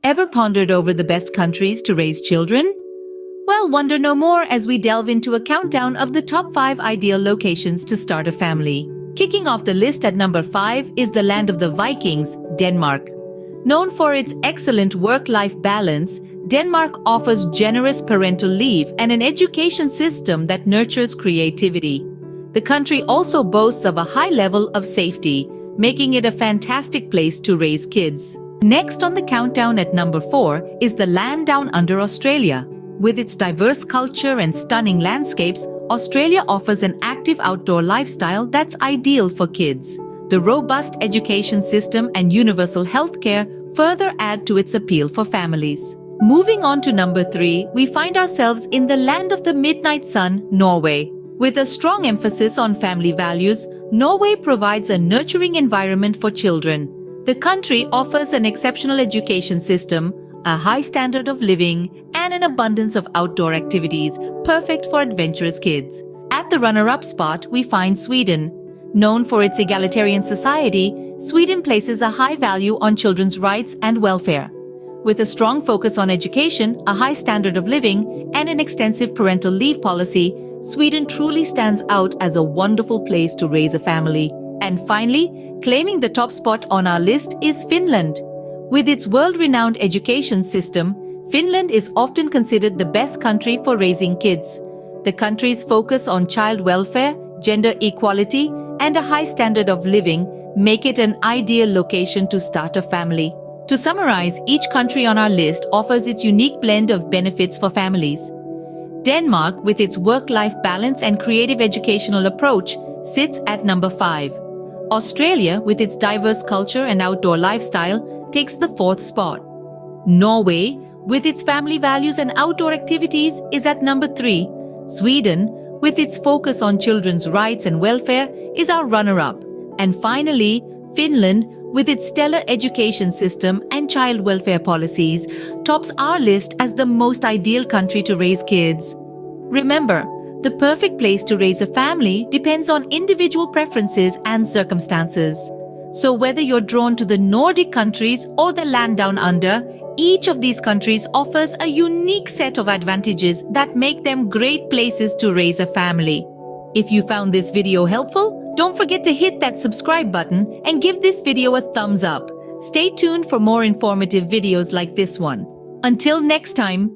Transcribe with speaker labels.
Speaker 1: Ever pondered over the best countries to raise children? Well, wonder no more as we delve into a countdown of the top 5 ideal locations to start a family. Kicking off the list at number 5 is the land of the Vikings, Denmark. Known for its excellent work-life balance, Denmark offers generous parental leave and an education system that nurtures creativity. The country also boasts of a high level of safety, making it a fantastic place to raise kids. Next on the countdown at number 4 is the land down under Australia. With its diverse culture and stunning landscapes, Australia offers an active outdoor lifestyle that's ideal for kids. The robust education system and universal healthcare further add to its appeal for families. Moving on to number 3, we find ourselves in the land of the midnight sun, Norway. With a strong emphasis on family values, Norway provides a nurturing environment for children. The country offers an exceptional education system, a high standard of living, and an abundance of outdoor activities, perfect for adventurous kids. At the runner-up spot, we find Sweden. Known for its egalitarian society, Sweden places a high value on children's rights and welfare. With a strong focus on education, a high standard of living, and an extensive parental leave policy, Sweden truly stands out as a wonderful place to raise a family. And finally, claiming the top spot on our list is Finland. With its world-renowned education system, Finland is often considered the best country for raising kids. The country's focus on child welfare, gender equality, and a high standard of living make it an ideal location to start a family. To summarize, each country on our list offers its unique blend of benefits for families. Denmark, with its work-life balance and creative educational approach, sits at number 5. Australia, with its diverse culture and outdoor lifestyle, takes the 4th spot. Norway, with its family values and outdoor activities, is at number 3. Sweden, with its focus on children's rights and welfare, is our runner-up. And finally, Finland, with its stellar education system and child welfare policies, tops our list as the most ideal country to raise kids. Remember, the perfect place to raise a family depends on individual preferences and circumstances. So whether you're drawn to the Nordic countries or the land down under, each of these countries offers a unique set of advantages that make them great places to raise a family. If you found this video helpful, don't forget to hit that subscribe button and give this video a thumbs up. Stay tuned for more informative videos like this one. Until next time.